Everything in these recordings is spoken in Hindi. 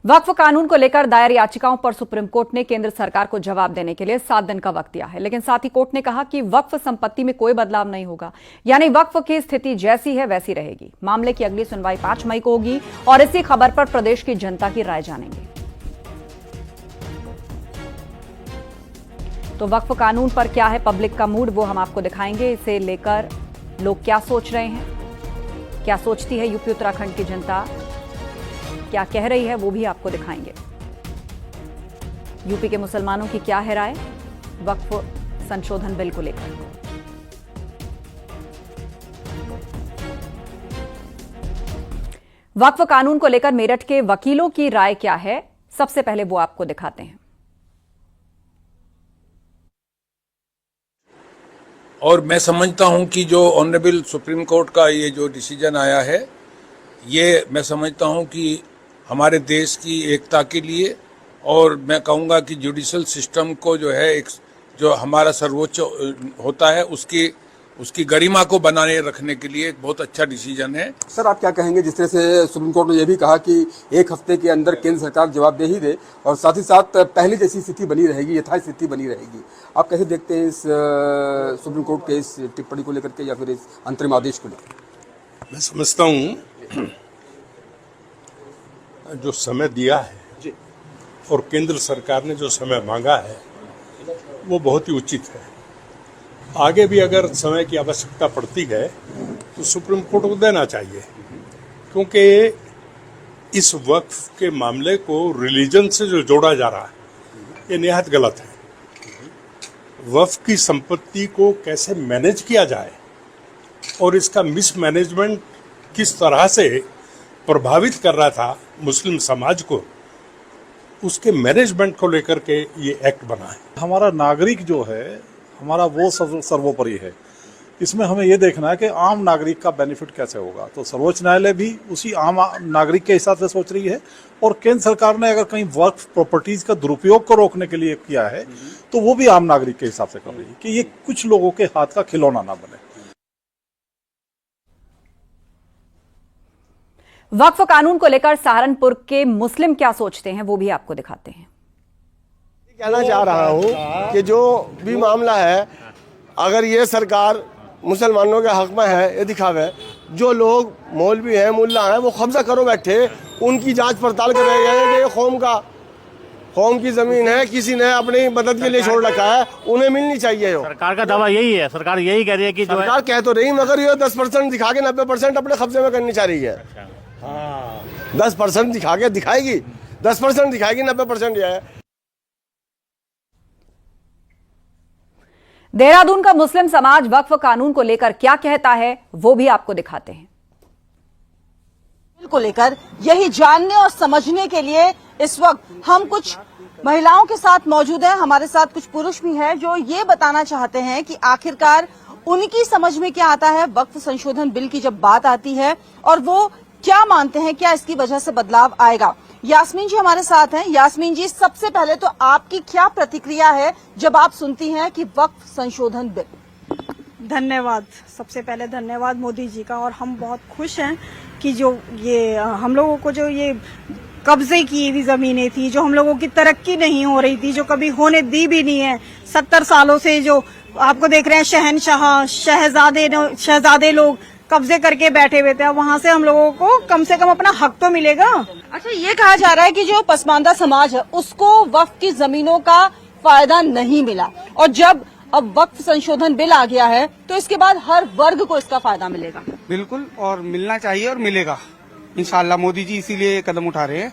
वक्फ कानून को लेकर दायर याचिकाओं पर सुप्रीम कोर्ट ने केंद्र सरकार को जवाब देने के लिए 7 दिन का वक्त दिया है, लेकिन साथ ही कोर्ट ने कहा कि वक्फ संपत्ति में कोई बदलाव नहीं होगा, यानी वक्फ की स्थिति जैसी है वैसी रहेगी। मामले की अगली सुनवाई 5 मई को होगी और इसी खबर पर प्रदेश की जनता की राय जानेंगे। तो वक्फ कानून पर क्या है पब्लिक का मूड, वो हम आपको दिखाएंगे। इसे लेकर लोग क्या सोच रहे हैं, क्या सोचती है यूपी उत्तराखंड की जनता, क्या कह रही है, वो भी आपको दिखाएंगे। यूपी के मुसलमानों की क्या है राय वक्फ संशोधन बिल को लेकर। वक्फ कानून को लेकर मेरठ के वकीलों की राय क्या है, सबसे पहले वो आपको दिखाते हैं। और मैं समझता हूं कि जो ऑनरेबल सुप्रीम कोर्ट का ये जो डिसीजन आया है, ये मैं समझता हूं कि हमारे देश की एकता के लिए, और मैं कहूंगा कि जुडिशल सिस्टम को जो है एक जो हमारा सर्वोच्च होता है उसकी गरिमा को बनाने रखने के लिए एक बहुत अच्छा डिसीजन है। सर, आप क्या कहेंगे जिस तरह से सुप्रीम कोर्ट ने यह भी कहा कि 1 हफ्ते के अंदर केंद्र सरकार जवाब दे ही दे और साथ ही साथ पहले जैसी स्थिति बनी रहेगी, यथास्थिति बनी रहेगी। आप कैसे देखते हैं इस सुप्रीम कोर्ट के इस टिप्पणी को लेकर के या फिर इस अंतरिम आदेश को लेकर? मैं समझता हूँ जो समय दिया है और केंद्र सरकार ने जो समय मांगा है वो बहुत ही उचित है। आगे भी अगर समय की आवश्यकता पड़ती है तो सुप्रीम कोर्ट को देना चाहिए, क्योंकि इस वक्फ के मामले को रिलीजन से जो जोड़ा जा रहा है ये निहायत गलत है। वक्फ की संपत्ति को कैसे मैनेज किया जाए और इसका मिसमैनेजमेंट किस तरह से प्रभावित कर रहा था मुस्लिम समाज को, उसके मैनेजमेंट को लेकर के ये एक्ट बना है। हमारा नागरिक जो है हमारा वो सर्वोपरि है। इसमें हमें ये देखना है कि आम नागरिक का बेनिफिट कैसे होगा। तो सर्वोच्च न्यायालय भी उसी आम नागरिक के हिसाब से सोच रही है और केंद्र सरकार ने अगर कहीं वक्फ प्रॉपर्टीज का दुरुपयोग को रोकने के लिए किया है तो वो भी आम नागरिक के हिसाब से कर रही है कि ये कुछ लोगों के हाथ का खिलौना ना बने। वक्फ कानून को लेकर सहारनपुर के मुस्लिम क्या सोचते हैं वो भी आपको दिखाते हैं। कहना चाह रहा हूं कि जो भी मामला है, अगर ये सरकार मुसलमानों के हक में है, ये दिखावे जो लोग मौलवी हैं, मुल्ला हैं, वो कब्जा करो बैठे, उनकी जांच पड़ताल करे गए कि ये कौम की जमीन है, किसी ने अपनी मदद के लिए छोड़ रखा है, उन्हें मिलनी चाहिए। सरकार का दावा यही है, सरकार यही कह रही है कि सरकार कह तो रही, मगर ये 10% दिखा के 90% अपने कब्जे में करनी चाह रही है। 10% दिखाएगी 10% दिखाएगी, 90% यह है। देहरादून का मुस्लिम समाज वक्फ कानून को लेकर क्या कहता है वो भी आपको दिखाते हैं। को लेकर यही जानने और समझने के लिए इस वक्त हम कुछ महिलाओं के साथ मौजूद हैं। हमारे साथ कुछ पुरुष भी हैं जो ये बताना चाहते हैं कि आखिरकार उनकी समझ में क्या आता है वक्फ संशोधन बिल की जब बात आती है और वो क्या मानते हैं, क्या इसकी वजह से बदलाव आएगा। यास्मीन जी हमारे साथ हैं। यास्मीन जी, सबसे पहले तो आपकी क्या प्रतिक्रिया है जब आप सुनती हैं कि वक्फ संशोधन बिल? धन्यवाद, सबसे पहले धन्यवाद मोदी जी का। और हम बहुत खुश हैं कि जो ये हम लोगों को जो ये कब्जे की हुई जमीनें थी, जो हम लोगों की तरक्की नहीं हो रही थी, जो कभी होने दी भी नहीं है 70 सालों से, जो आपको देख रहे हैं शहनशाह शहजादे लोग कब्जे करके बैठे हुए थे, वहाँ से हम लोगों को कम से कम अपना हक तो मिलेगा। अच्छा, ये कहा जा रहा है कि जो पसमानदा समाज है उसको वक्फ की जमीनों का फायदा नहीं मिला, और जब अब वक्फ संशोधन बिल आ गया है तो इसके बाद हर वर्ग को इसका फायदा मिलेगा। बिल्कुल, और मिलना चाहिए और मिलेगा इंशाल्लाह। मोदी जी इसीलिए कदम उठा रहे हैं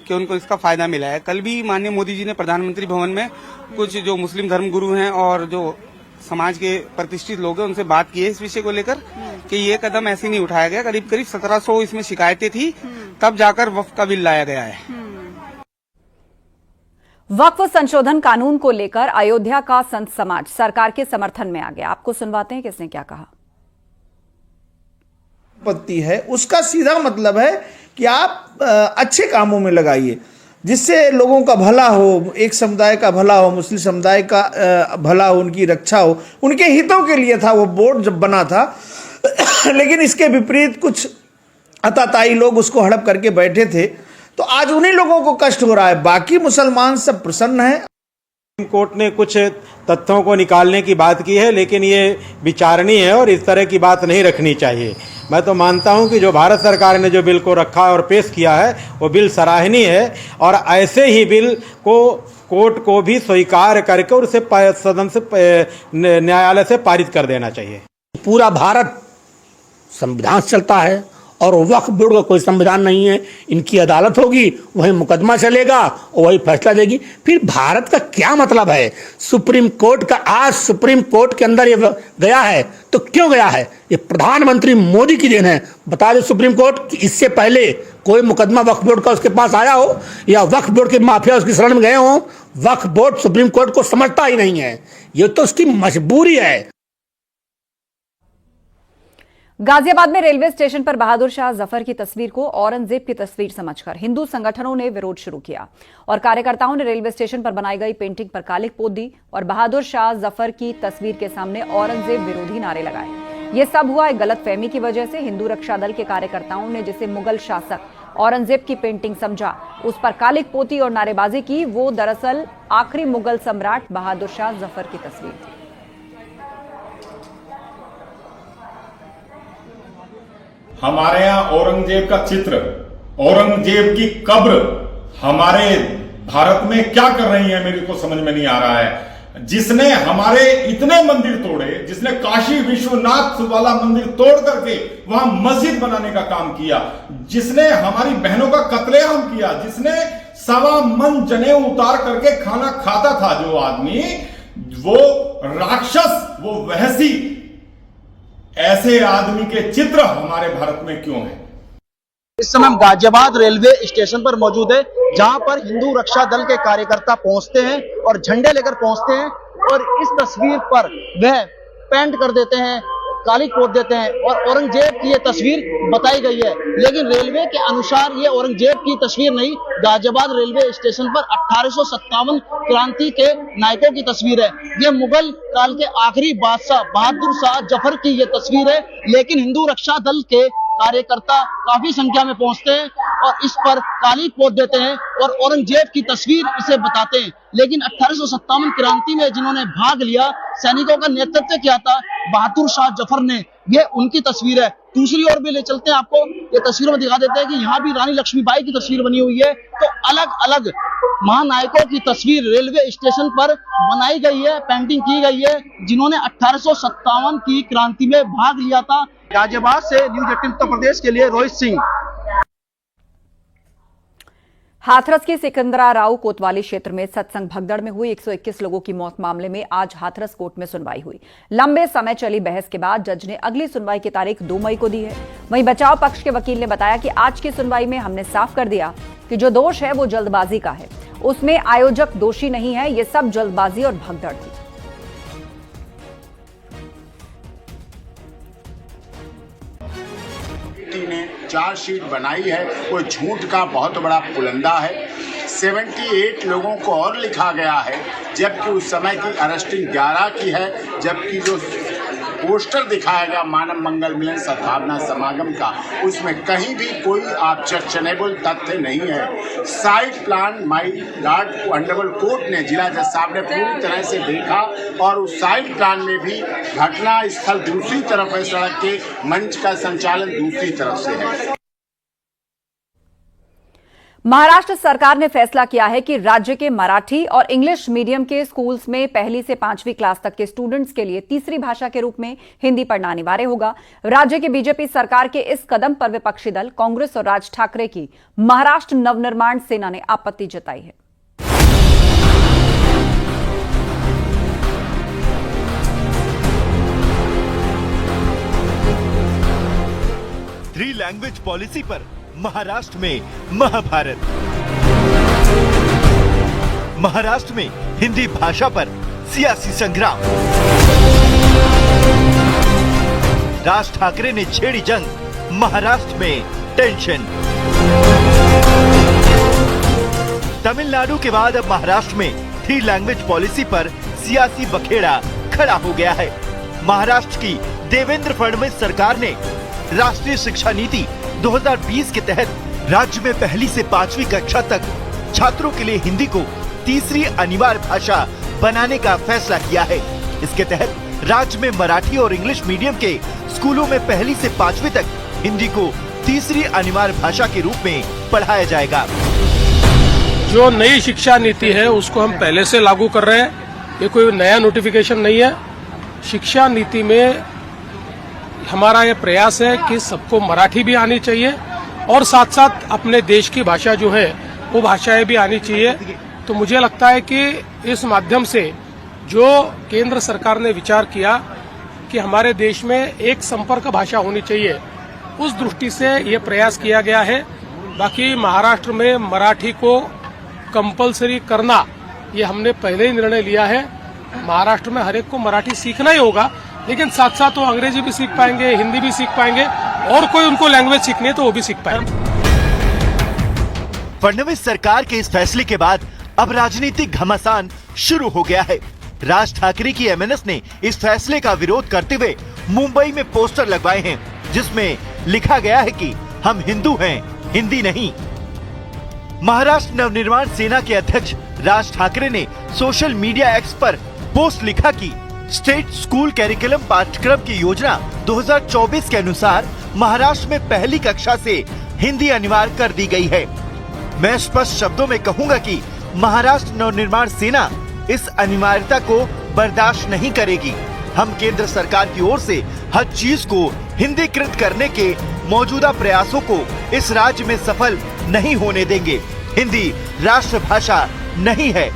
कि उनको इसका फायदा मिला है। कल भी माननीय मोदी जी ने प्रधानमंत्री भवन में कुछ जो मुस्लिम धर्म गुरु हैं और जो समाज के प्रतिष्ठित लोग हैं उनसे बात की है इस विषय को लेकर कि ये कदम ऐसे नहीं उठाया गया। करीब 1700 इसमें शिकायतें थी, तब जाकर वक्फ का बिल लाया गया है। वक्फ संशोधन कानून को लेकर अयोध्या का संत समाज सरकार के समर्थन में आ गया। आपको सुनवाते हैं किसने क्या कहा। संपत्ति है उसका सीधा मतलब है कि आप अच्छे कामों में लगाइए जिससे लोगों का भला हो, एक समुदाय का भला हो, मुस्लिम समुदाय का भला हो, उनकी रक्षा हो, उनके हितों के लिए था वो बोर्ड जब बना था। लेकिन इसके विपरीत कुछ अताताई लोग उसको हड़प करके बैठे थे। तो आज उन्हीं लोगों को कष्ट हो रहा है, बाकी मुसलमान सब प्रसन्न हैं। सुप्रीम कोर्ट ने कुछ तथ्यों को निकालने की बात की है, लेकिन ये विचारणीय है और इस तरह की बात नहीं रखनी चाहिए। मैं तो मानता हूं कि जो भारत सरकार ने जो बिल को रखा और पेश किया है वो बिल सराहनीय है, और ऐसे ही बिल को कोर्ट को भी स्वीकार करके और उसे सदन से न्यायालय से पारित कर देना चाहिए। पूरा भारत संविधान से चलता है और वक्फ बोर्ड का कोई संविधान नहीं है। इनकी अदालत होगी, वही मुकदमा चलेगा और वही फैसला देगी। फिर भारत का क्या मतलब है? सुप्रीम कोर्ट का आज सुप्रीम कोर्ट के अंदर ये गया है तो क्यों गया है? ये प्रधानमंत्री मोदी की देन है। बता दे सुप्रीम कोर्ट कि इससे पहले कोई मुकदमा वक्फ बोर्ड का उसके पास आया हो या वक्फ बोर्ड के माफिया उसकी शरण में गए हो? वक्फ बोर्ड सुप्रीम कोर्ट को समझता ही नहीं है, ये तो उसकी मजबूरी है। गाजियाबाद में रेलवे स्टेशन पर बहादुर शाह जफर की तस्वीर को औरंगजेब की तस्वीर समझकर हिंदू संगठनों ने विरोध शुरू किया और कार्यकर्ताओं ने रेलवे स्टेशन पर बनाई गई पेंटिंग पर कालिक पोत दी और बहादुर शाह जफर की तस्वीर के सामने औरंगजेब विरोधी नारे लगाए। ये सब हुआ एक गलतफहमी की वजह से। हिंदू रक्षा दल के कार्यकर्ताओं ने जिसे मुगल शासक औरंगजेब की पेंटिंग समझा, उस पर कालिक पोती और नारेबाजी की। वो दरअसल आखिरी मुगल सम्राट बहादुर शाह जफर की तस्वीर थी। हमारे यहाँ औरंगजेब का चित्र, औरंगजेब की कब्र हमारे भारत में क्या कर रही है मेरे को समझ में नहीं आ रहा है। जिसने हमारे इतने मंदिर तोड़े, जिसने काशी विश्वनाथ वाला मंदिर तोड़ करके वहां मस्जिद बनाने का काम किया, जिसने हमारी बहनों का कत्लेआम किया, जिसने 1.25 मन जनेऊ उतार करके खाना खाता था जो आदमी, वो राक्षस, वो वहसी, ऐसे आदमी के चित्र हमारे भारत में क्यों है? इस समय हम गाजियाबाद रेलवे स्टेशन पर मौजूद है, जहां पर हिंदू रक्षा दल के कार्यकर्ता पहुंचते हैं और झंडे लेकर पहुंचते हैं और इस तस्वीर पर वह पेंट कर देते हैं, कालिक पोत देते हैं और औरंगजेब की ये तस्वीर बताई गई है। लेकिन रेलवे के अनुसार ये औरंगजेब की तस्वीर नहीं, गाजियाबाद रेलवे स्टेशन पर 1857 क्रांति के नायकों की तस्वीर है। ये मुगल काल के आखिरी बादशाह बहादुर शाह जफर की ये तस्वीर है। लेकिन हिंदू रक्षा दल के कार्यकर्ता काफी संख्या में पहुंचते हैं और इस पर कालिक पोत देते हैं और औरंगजेब की तस्वीर इसे बताते हैं। लेकिन 1857 क्रांति में जिन्होंने भाग लिया, सैनिकों का नेतृत्व किया था बहादुर शाह जफर ने, ये उनकी तस्वीर है। दूसरी ओर भी ले चलते हैं आपको, ये तस्वीरों में दिखा देते हैं कि यहाँ भी रानी लक्ष्मीबाई की तस्वीर बनी हुई है। तो अलग अलग महानायकों की तस्वीर रेलवे स्टेशन पर बनाई गई है, पेंटिंग की गई है, जिन्होंने 1857 की क्रांति में भाग लिया था। गाजियाबाद से न्यूज़ 18 उत्तर प्रदेश के लिए रोहित सिंह। हाथरस के सिकंदरा राव कोतवाली क्षेत्र में सत्संग भगदड़ में हुई 121 लोगों की मौत मामले में आज हाथरस कोर्ट में सुनवाई हुई। लंबे समय चली बहस के बाद जज ने अगली सुनवाई की तारीख 2 मई को दी है। वहीं बचाव पक्ष के वकील ने बताया कि आज की सुनवाई में हमने साफ कर दिया कि जो दोष है वो जल्दबाजी का है, उसमें आयोजक दोषी नहीं है, ये सब जल्दबाजी और भगदड़ थी। ने चार्जशीट बनाई है वो झूठ का बहुत बड़ा पुलंदा है। 78 लोगों को और लिखा गया है, जबकि उस समय की अरेस्टिंग 11 की है, जबकि जो पोस्टर दिखाया गया मानव मंगल मिलन सद्भावना समागम का, उसमें कहीं भी कोई ऑब्जेक्शनेबल तथ्य नहीं है। Side plan my lord honourable court ने, जिला जज साहब ने पूरी तरह से देखा और उस साइड प्लान में भी घटना स्थल दूसरी तरफ है, सड़क के मंच का संचालन दूसरी तरफ से है। महाराष्ट्र सरकार ने फैसला किया है कि राज्य के मराठी और इंग्लिश मीडियम के स्कूल्स में 1ली से 5वीं क्लास तक के स्टूडेंट्स के लिए तीसरी भाषा के रूप में हिंदी पढ़ना अनिवार्य होगा। राज्य की बीजेपी सरकार के इस कदम पर विपक्षी दल कांग्रेस और राज ठाकरे की महाराष्ट्र नवनिर्माण सेना ने आपत्ति जताई है। 3 लैंग्वेज पॉलिसी पर महाराष्ट्र में महाभारत। महाराष्ट्र में हिंदी भाषा पर सियासी संग्राम। राज ठाकरे ने छेड़ी जंग, महाराष्ट्र में टेंशन। तमिलनाडु के बाद अब महाराष्ट्र में 3 लैंग्वेज पॉलिसी पर सियासी बखेड़ा खड़ा हो गया है। महाराष्ट्र की देवेंद्र फडणवीस सरकार ने राष्ट्रीय शिक्षा नीति 2020 के तहत राज्य में पहली से 5वीं कक्षा तक छात्रों के लिए हिंदी को तीसरी अनिवार्य भाषा बनाने का फैसला किया है। इसके तहत राज्य में मराठी और इंग्लिश मीडियम के स्कूलों में पहली से 5वीं तक हिंदी को तीसरी अनिवार्य भाषा के रूप में पढ़ाया जाएगा। जो नई शिक्षा नीति है उसको हम पहले से लागू कर रहे हैं, ये कोई नया नोटिफिकेशन नहीं है। शिक्षा नीति में हमारा ये प्रयास है कि सबको मराठी भी आनी चाहिए और साथ साथ अपने देश की भाषा जो है वो भाषाएं भी आनी चाहिए। तो मुझे लगता है कि इस माध्यम से जो केंद्र सरकार ने विचार किया कि हमारे देश में एक संपर्क भाषा होनी चाहिए, उस दृष्टि से ये प्रयास किया गया है। बाकी महाराष्ट्र में मराठी को कंपलसरी करना ये हमने पहले ही निर्णय लिया है। महाराष्ट्र में हर एक को मराठी सीखना ही होगा, लेकिन साथ साथ वो अंग्रेजी भी सीख पाएंगे, हिंदी भी सीख पाएंगे और कोई उनको लैंग्वेज सीखनी है तो वो भी सीख पाएंगे। फडणवीस सरकार के इस फैसले के बाद अब राजनीतिक घमासान शुरू हो गया है। राज ठाकरे की एमएनएस ने इस फैसले का विरोध करते हुए मुंबई में पोस्टर लगवाए हैं, जिसमें लिखा गया है कि हम हिंदू हैं, हिंदी नहीं। महाराष्ट्र नवनिर्माण सेना के अध्यक्ष राज ठाकरे ने सोशल मीडिया एक्स पर पोस्ट लिखा कि स्टेट स्कूल कैरिकुलम पाठ्यक्रम की योजना 2024 के अनुसार महाराष्ट्र में पहली कक्षा से हिंदी अनिवार्य कर दी गई है। मैं स्पष्ट शब्दों में कहूंगा कि महाराष्ट्र नवनिर्माण सेना इस अनिवार्यता को बर्दाश्त नहीं करेगी। हम केंद्र सरकार की ओर से हर चीज को हिंदीकृत करने के मौजूदा प्रयासों को इस राज्य में सफल नहीं होने देंगे। हिंदी राष्ट्रभाषा नहीं है।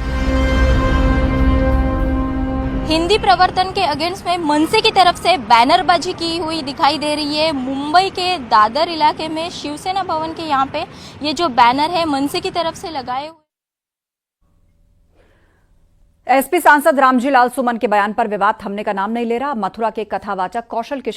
हिंदी प्रवर्तन के अगेंस्ट में मनसे की तरफ से बैनरबाजी की हुई दिखाई दे रही है। मुंबई के दादर इलाके में शिवसेना भवन के यहाँ पे ये जो बैनर है मनसे की तरफ से लगाए हुए। एसपी सांसद रामजी लाल सुमन के बयान पर विवाद थमने का नाम नहीं ले रहा। मथुरा के कथावाचक कौशल किशोर